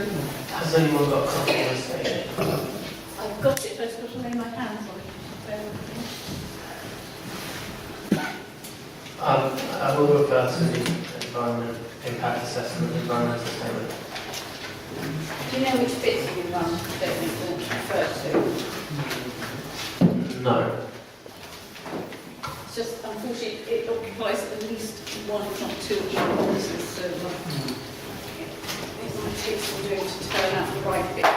Has anyone got a copy of this statement? I've got it, but I've got to lay my hands on it. I will refer to the environment impact assessment, environmental statement. Do you know which bits of the environmental statement you want to refer to? No. It's just, unfortunately, it occupies at least one, if not two, boxes. So it's my tips for doing to turn out the right bits.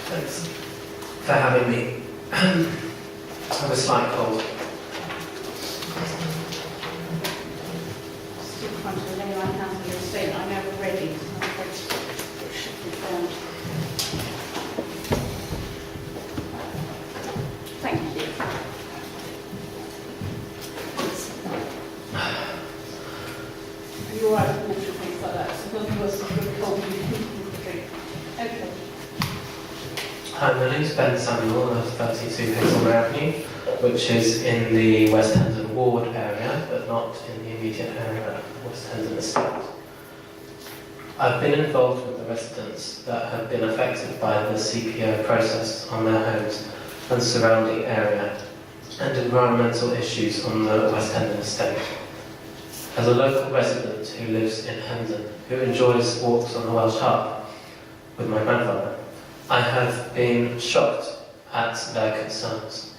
Thanks for having me. I have a slight cold. Still trying to lay my hands on your statement. I know we're ready. So I'm afraid it should be done. Thank you. Are you all right with mental things like that? So not worse than good cold and drink. Okay. Hi, my name is Ben Samuel. I'm 32 Pixel Avenue, which is in the West Hendon ward area, but not in the immediate area of West Hendon estate. I've been involved with the residents that have been affected by the CPO process on their homes and surrounding area, and environmental issues on the West Hendon estate. As a local resident who lives in Hendon, who enjoys walks on the Welsh Harp with my grandfather, I have been shocked at their concerns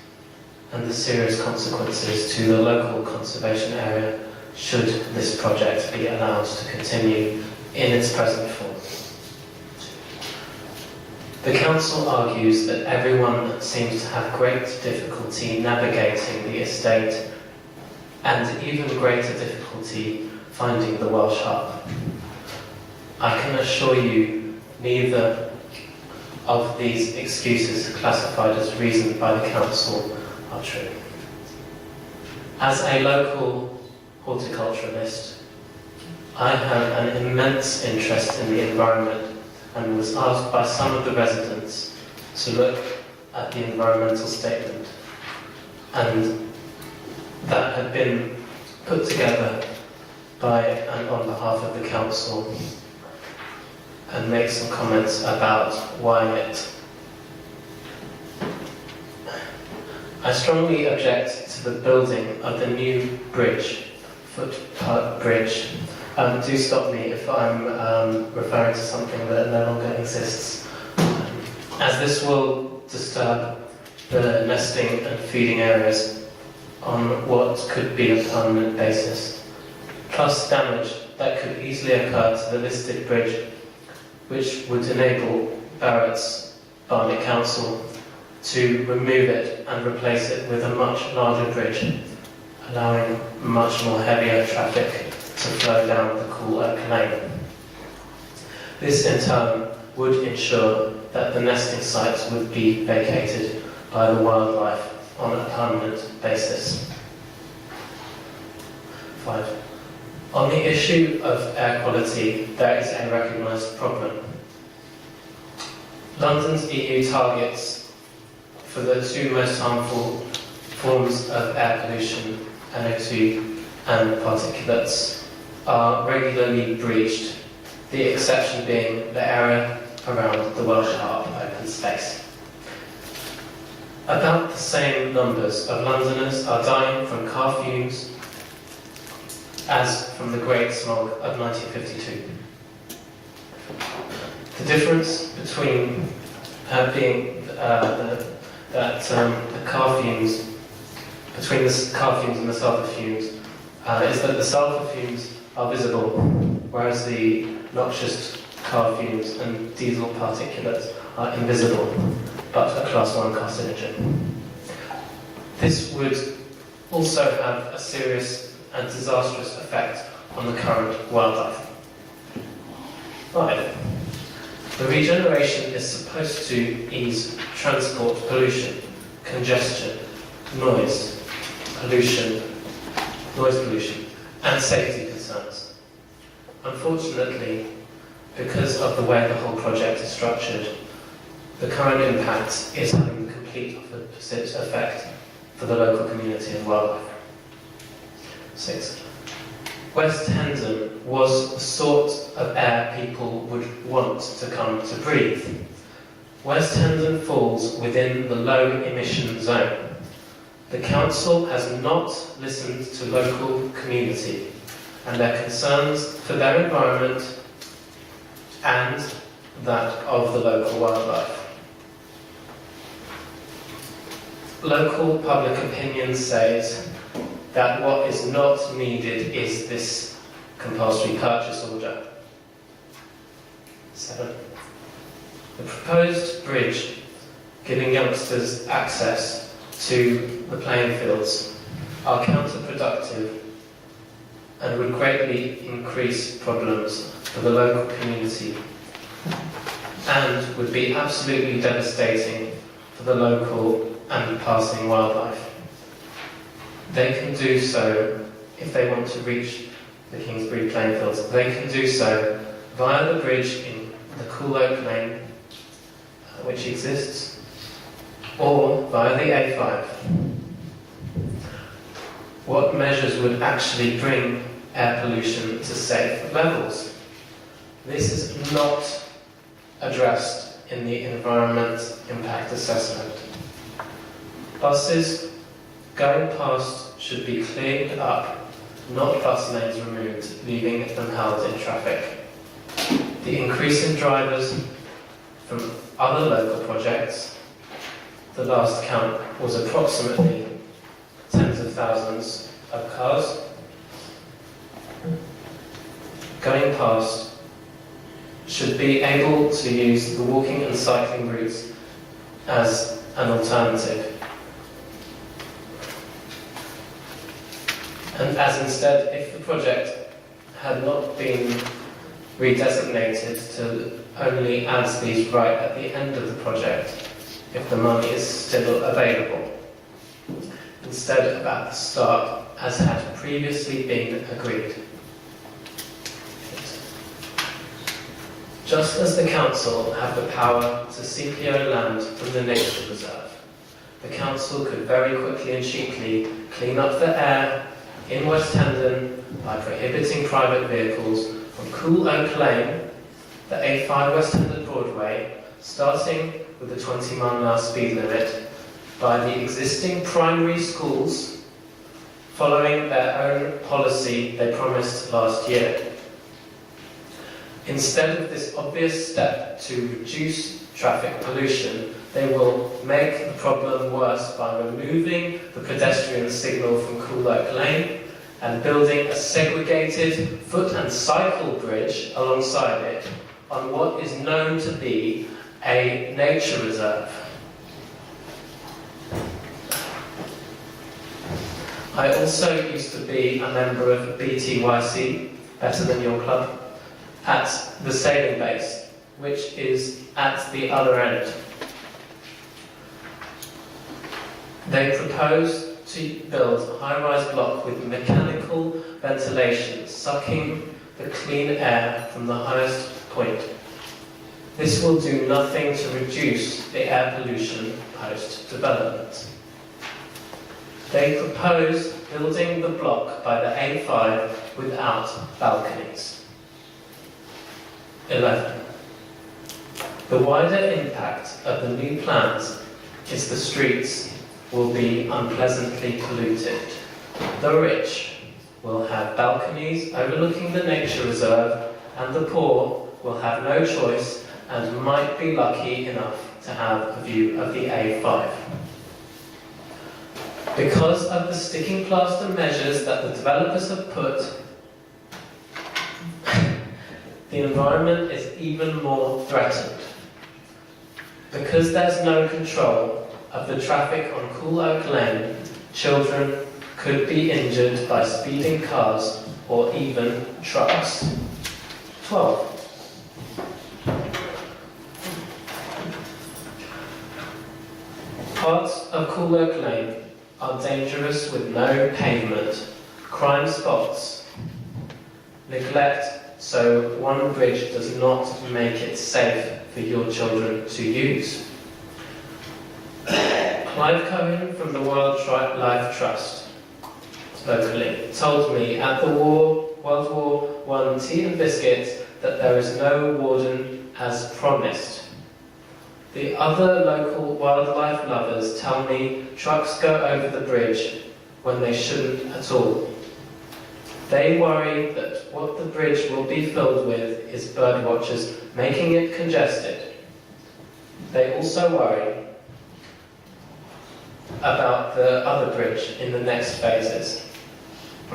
and the serious consequences to the local conservation area should this project be allowed to continue in its present form. The council argues that everyone seems to have great difficulty navigating the estate and even greater difficulty finding the Welsh Harp. I can assure you neither of these excuses classified as reason by the council are true. As a local horticulturalist, I have an immense interest in the environment and was asked by some of the residents to look at the environmental statement, and that had been put together by and on behalf of the council, and make some comments about why it. I strongly object to the building of the new bridge, footpath bridge. Do stop me if I'm referring to something that no longer exists, as this will disturb the nesting and feeding areas on what could be a permanent basis, plus damage that could easily occur to the listed bridge, which would enable Barnet Council to remove it and replace it with a much larger bridge, allowing much more heavier traffic to flow down the Cool Oak Lane. This in turn would ensure that the nesting sites would be vacated by the wildlife on a permanent basis. 5. On the issue of air quality, there is a recognised problem. London's EU targets for the two most harmful forms of air pollution, NO2 and particulates, are regularly breached the exception being the area around the Welsh Harp open space. About the same numbers of Londoners are dying from car fumes as from the Great Smog of 1952. The difference between the car fumes, between the car fumes and the sulphur fumes, is that the sulphur fumes are visible, whereas the noxious car fumes and diesel particulates are invisible, but a Class 1 carcinogen. This would also have a serious and disastrous effect on the current wildlife. 5. The regeneration is supposed to ease transport pollution, congestion, noise pollution, and safety concerns. Unfortunately, because of the way the whole project is structured, the current impact is having the complete opposite effect for the local community and wildlife. 6. West Hendon was the sort of air people would want to come to breathe. West Hendon falls within the low emission zone. The council has not listened to local community and their concerns for their environment and that of the local wildlife. Local public opinion says that what is not needed is this compulsory purchase order. 7. The proposed bridge giving youngsters access to the playing fields are counterproductive and would greatly increase problems for the local community and would be absolutely devastating for the local and passing wildlife. They can do so, if they want to reach the Kingsbury playing fields, they can do so via the bridge in the Cool Oak Lane, which exists, or via the A5. What measures would actually bring air pollution to safe levels? This is not addressed in the environment impact assessment. Buses going past should be cleared up, not bus lanes removed, leaving them held in traffic. The increase in drivers from other local projects, the last count was approximately tens of thousands of cars going past, should be able to use the walking and cycling routes as an alternative. And as instead, if the project had not been redesignated to only add these right at the end of the project, if the money is still available, instead of at the start, as had previously been agreed. Just as the council have the power to CPO land from the nature reserve, the council could very quickly and cheaply clean up the air in West Hendon by prohibiting private vehicles from Cool Oak Lane, the A5 West Hendon Broadway, starting with the 20-mile-an-hour speed limit, by the existing primary schools, following their own policy they promised last year. Instead of this obvious step to reduce traffic pollution, they will make the problem worse by removing the pedestrian signal from Cool Oak Lane and building a segregated foot and cycle bridge alongside it on what is known to be a nature reserve. I also used to be a member of BTYC, Better Than Your Club, at the sailing base, which is at the other end. They propose to build a high-rise block with mechanical ventilation, sucking the clean air from the highest point. This will do nothing to reduce the air pollution post-development. They propose building the block by the A5 without balconies. 11. The wider impact of the new plans is the streets will be unpleasantly polluted. The rich will have balconies overlooking the nature reserve, and the poor will have no choice and might be lucky enough to have a view of the A5. Because of the sticking plaster measures that the developers have put, the environment is even more threatened. Because there's no control of the traffic on Cool Oak Lane, children could be injured by speeding cars or even trucks. 12. Parts of Cool Oak Lane are dangerous with no pavement, crime spots, neglect, so one bridge does not make it safe for your children to use. Clive Cohen from the Wildlife Trust locally told me at the World War I tea and biscuits that there is no warden as promised. The other local wildlife lovers tell me trucks go over the bridge when they shouldn't at all. They worry that what the bridge will be filled with is birdwatchers, making it congested. They also worry about the other bridge in the next phases,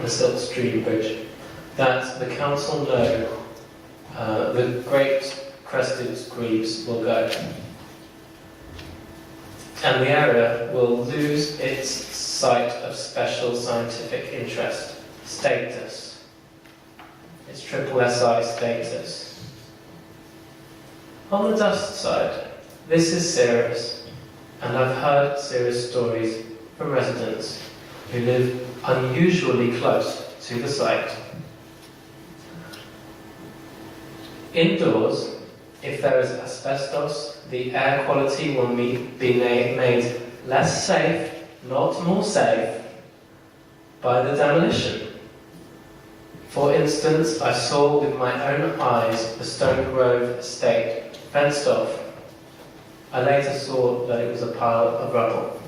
the Silk Stream Bridge, that the council know the great crested grebes will go. And the area will lose its site of special scientific interest status, its triple SI status. On the dust side, this is serious, and I've heard serious stories from residents who live unusually close to the site. Indoors, if there is asbestos, the air quality will be made less safe, not more safe, by the demolition. For instance, I saw with my own eyes the Stone Grove estate fenced off. I later saw that it was a pile of rubble.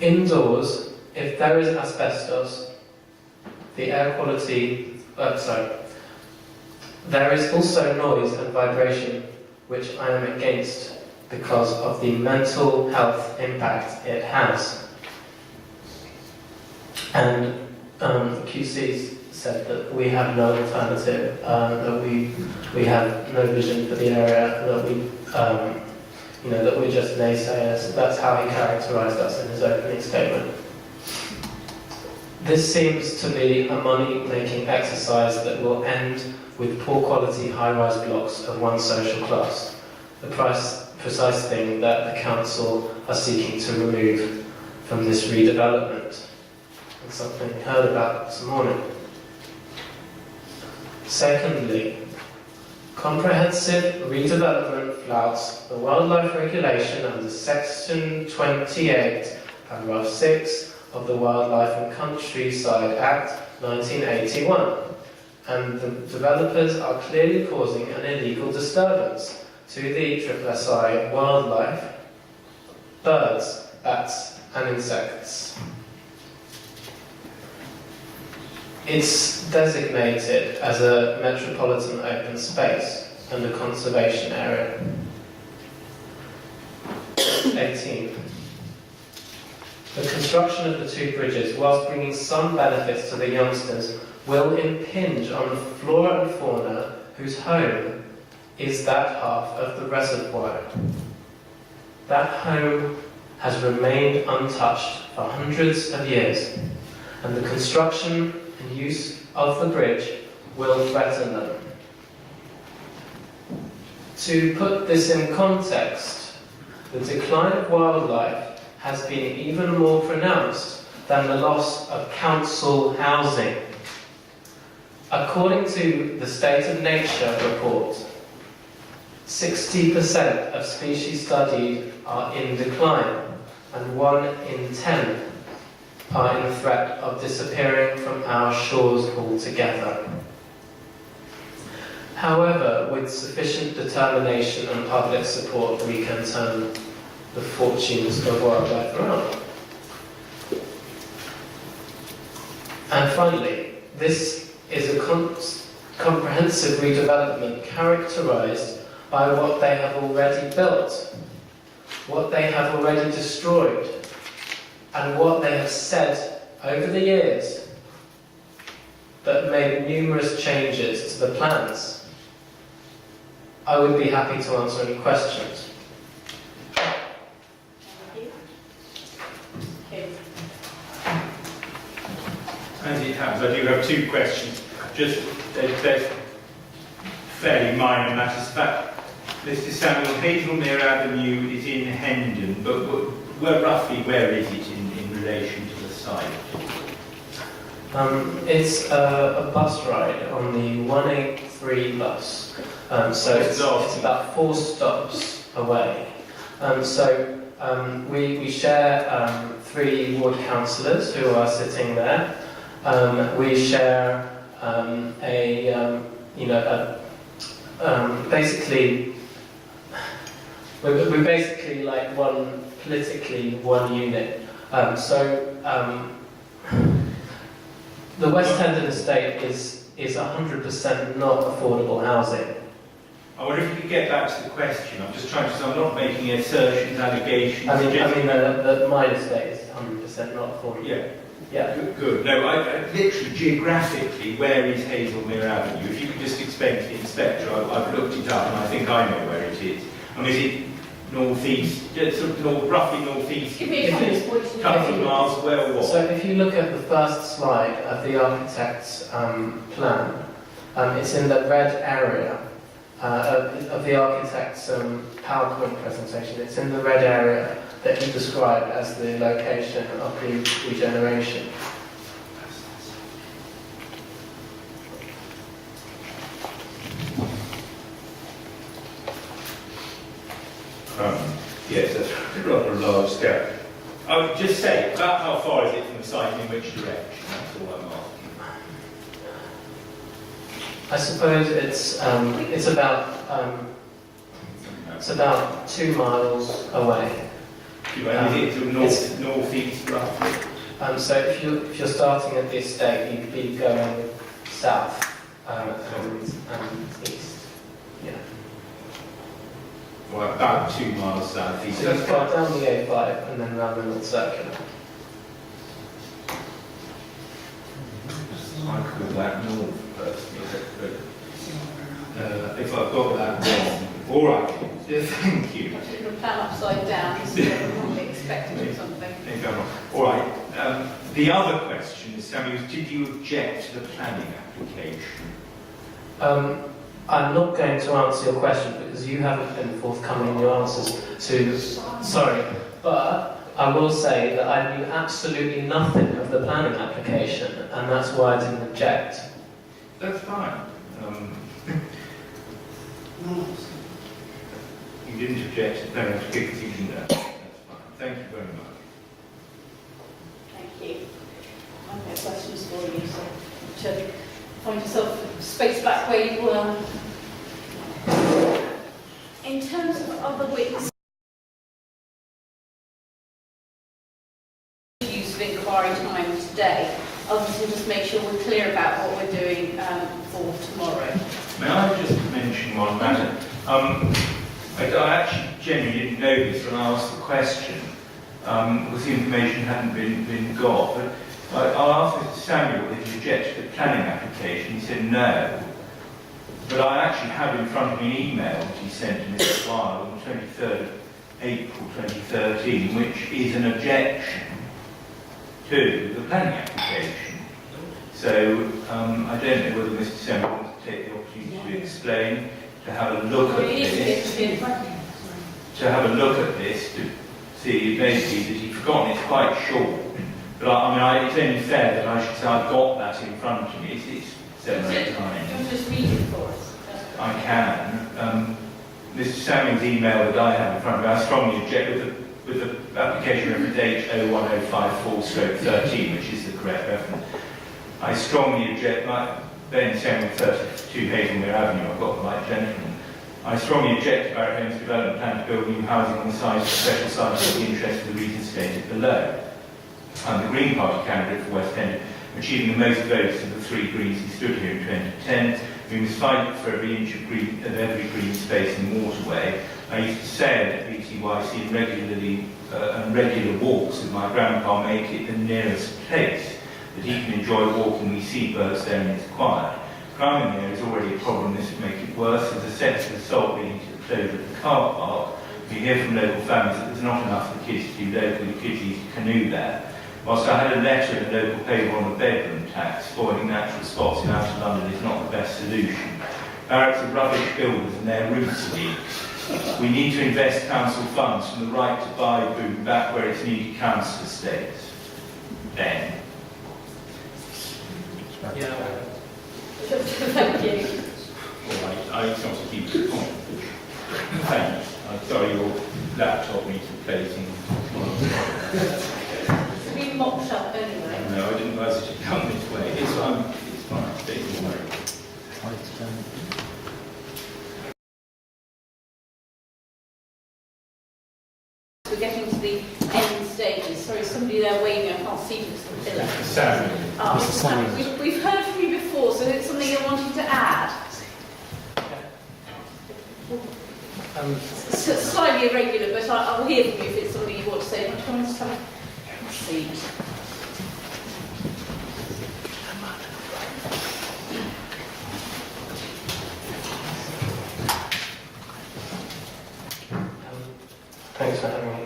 Indoors, if there is asbestos, the air quality, there is also noise and vibration, which I am against because of the mental health impact it has. And the QCs said that we have no alternative, that we have no vision for the area, that that we're just naysayers. That's how he characterised us in his opening statement. This seems to be a money-making exercise that will end with poor quality high-rise blocks of one social class, the precise thing that the council are seeking to remove from this redevelopment. And something I heard about this morning. Secondly, comprehensive redevelopment flouts the wildlife regulation under Section 28, Paragraph 6 of the Wildlife and Countryside Act 1981. And the developers are clearly causing an illegal disturbance to the SSI wildlife, birds, bats and insects. It's designated as a metropolitan open space and a conservation area. 18. The construction of the two bridges, whilst bringing some benefits to the youngsters, will impinge on the flora and fauna whose home is that half of the reservoir. That home has remained untouched for hundreds of years, and the construction and use of the bridge will threaten them. To put this in context, the decline of wildlife has been even more pronounced than the loss of council housing. According to the State of Nature report, 60% of species studied are in decline, and 1 in 10 are in threat of disappearing from our shores altogether. However, with sufficient determination and public support, we can turn the fortunes of wildlife around. And finally, this is a comprehensive redevelopment characterised by what they have already built, what they have already destroyed, and what they have said over the years that made numerous changes to the plans. I would be happy to answer any questions. As it happens, I do have two questions. Just they're fairly minor matters. In fact, Mr. Samuel, Hazelmere Avenue is in Hendon, but roughly where is it in relation to the site? It's a bus ride on the 183 bus, so it's about 4 stops away. We share 3 ward councillors who are sitting there. We share basically we're basically like one unit. The West Hendon estate is 100% not affordable housing. I wonder if you could get back to the question. I'm just trying to. I'm not making assertions, allegations. I mean, mine estate is 100% not affordable. Yeah. Yeah. Good. No, I literally geographically, where is Hazelmere Avenue? If you could just explain to the inspector, I've looked it up and I think I know where it is. I mean, is it northeast, sort of roughly northeast? Give me a couple of miles where or what? So if you look at the first slide of the architect's plan, it's in the red area of the architect's PowerPoint presentation. It's in the red area that he described as the location of the regeneration. Yes, that's rather a large scale. I would just say, about how far is it from the site and in which direction? That's all I'm asking. I suppose it's about 2 miles away. Is it sort of northeast roughly? So if you're starting at the estate, you'd be going south and east. Yeah. Well, about 2 miles southeast. So you go down the A5 and then round the North Circular. I call that north personally, but if I've got that wrong. All right, thank you. I should have plan upside down, so I'm expecting something. All right. The other question is, Samuel, did you object to the planning application? I'm not going to answer your question because you haven't been forthcoming in your answers to... Sorry, but I will say that I knew absolutely nothing of the planning application, and that's why I didn't object. That's fine. You didn't object to the planning application because you didn't know. That's fine. Thank you very much. Thank you. I've got questions for you, so to find yourself space back where you were. In terms of other witnesses, use of inquiry time today, other than just make sure we're clear about what we're doing for tomorrow. May I just mention one matter? I actually genuinely didn't know this when I asked the question, because the information hadn't been got. But I asked Mr. Samuel if he rejected the planning application. He said no. But I actually have in front of me an email that he sent to Mr. Wilde on the 23rd of April 2013, which is an objection to the planning application. So I don't know whether Mr. Samuel wants to take the opportunity to explain, to have a look at this, to have a look at this, to see, it may be that he's forgotten it's quite short. But I mean, it's only fair that I should say I've got that in front of me. It's 7 or 8 times. Can you just read it for us? I can. Mr. Samuel's email that I have in front of me, I strongly object with the application reference H01054/13, which is the correct reference. I strongly object. Ben saying 32 Hazelmere Avenue, I've got the right gentleman. I strongly object to Barnet Homes development plan to build new housing on the site of the special site of the interest of the region stated below. I'm the Green Party candidate for West End, achieving the most votes of the 3 Greens who stood here in 2010. We must fight for every inch of every green space in the waterway. I used to sail at BTYC and regular walks with my grandpa make it the nearest place that he can enjoy walking. We see birds there and it's quiet. Crime in there is already a problem. This would make it worse. There's a sense of assault leading to the closure of the car park. We hear from local families that there's not enough for kids to do locally. Kids used to canoe there. Whilst I had a letter in the local paper on the bedroom tax, spoiling natural spots in outer London is not the best solution. Barracks are rubbish builders and their roofs leak. We need to invest council funds from the right to buy boom back where it's needed council estates. Ben. Yeah. Thank you. Well, I just want to keep the point. Thanks. I'm sorry your laptop needs replacing. It's been mocked up anyway. No, I didn't realise it had come this way. It's fine. Don't worry. We're getting to the end stages. Sorry, somebody there waving. I can't see because of the pillar. Sam. Oh, we've heard from you before, so it's something you're wanting to add? Slightly irregular, but I'll hear from you if it's something you want to say. Do you want to have a seat? Thanks for having me.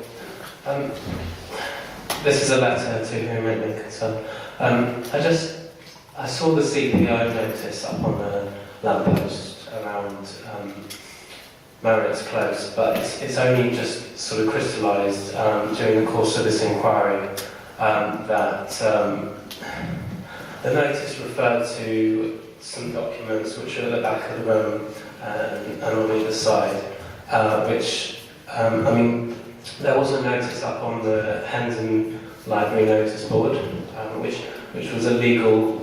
This is a letter to whom it may concern. I saw the CPO notice up on the lamppost around Barnet's Close, but it's only just sort of crystallised during the course of this inquiry that the notice referred to some documents which are at the back of the room and on either side, which I mean, there was a notice up on the Hendon library notice board, which was a legal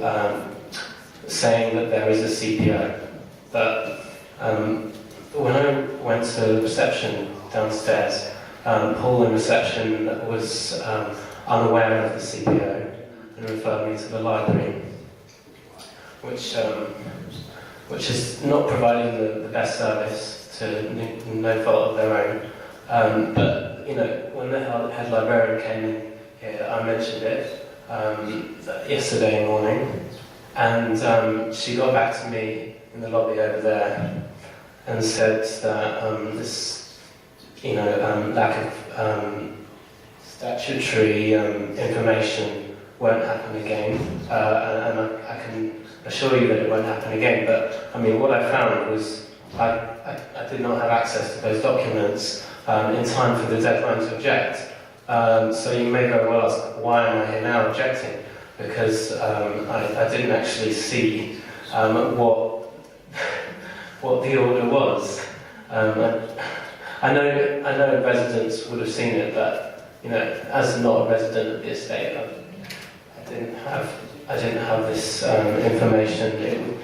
saying that there is a CPO. But when I went to the reception downstairs, Paul in reception was unaware of the CPO and referred me to the library, which is not providing the best service to no fault of their own. But you know, when the head librarian came in here, I mentioned it yesterday morning, and she got back to me in the lobby over there and said that this, you know, lack of statutory information won't happen again, and I can assure you that it won't happen again. But I mean, what I found was I did not have access to those documents in time for the deadline to object. So you may very well ask, why am I here now objecting? Because I didn't actually see what the order was. I know residents would have seen it, but you know, as not a resident of the estate, I didn't have this information.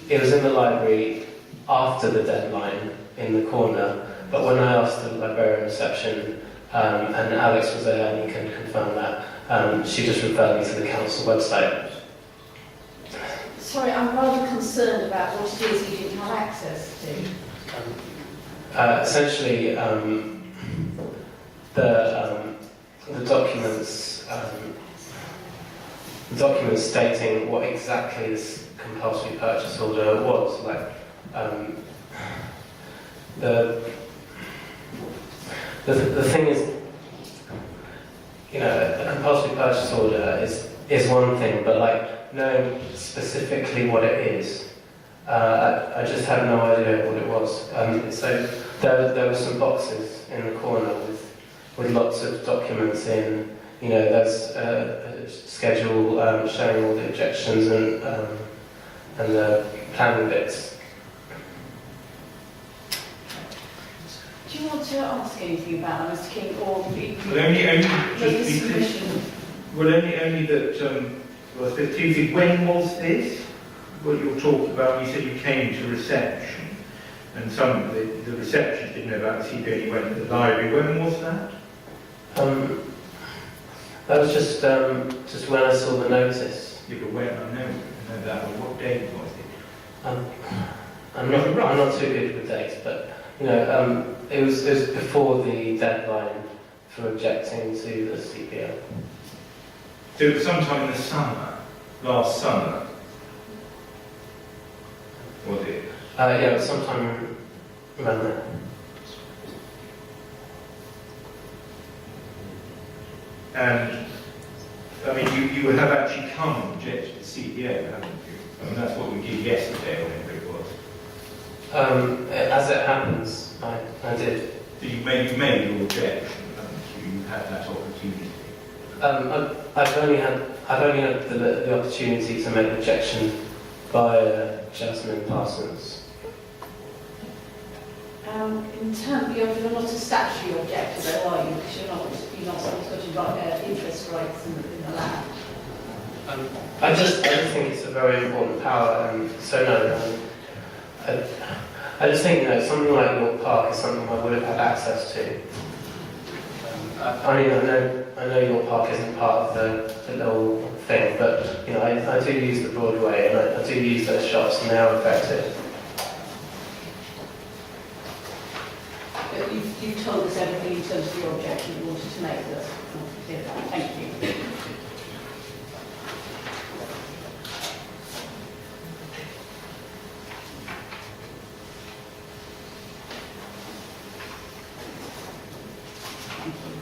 It was in the library after the deadline in the corner, but when I asked the librarian reception, and Alex was there and he can confirm that, she just referred me to the council website. Sorry, I'm rather concerned about what it is you didn't have access to. Essentially, the documents stating what exactly this compulsory purchase order was, like the thing is, you know, a compulsory purchase order is one thing, but like knowing specifically what it is, I just had no idea what it was. So there were some boxes in the corner with lots of documents in. You know, there's a schedule showing all the objections and the planning bits. Do you want to ask anything about that, Mr. King, or be Well, only make just a be submission? well, only that. Well, the two things. When was this? what you're talking about? You said you came to reception, and some of the reception didn't know about the CPA, you went to the library. When was that? That was just when I saw the notice. Yeah, but when? I know that, but what date was it? I'm not too good with dates, but it was before the deadline for objecting to the CPO. So it was sometime in the summer, last summer, was it? Yeah, it was sometime around there. And, I mean, you have actually come and objected to the CPO, haven't you? I mean, that's what we did yesterday, or whatever it was. As it happens, I did. So you made your objection, haven't you? You had that opportunity. I've only had the opportunity to make an objection by Jasmine Parsons. In terms, you're not a statutory objector, though, are you? Because you're not someone's got interest rights in the land. I just think it's a very important power, and so no. I just think something like your park is something I would have had access to. I mean, I know your park isn't part of the little thing, but I do use the Broadway, and I do use those shops, and they are effective. But you've told us everything in terms of your objection you wanted to make. That's clear. Thank you. Thank you.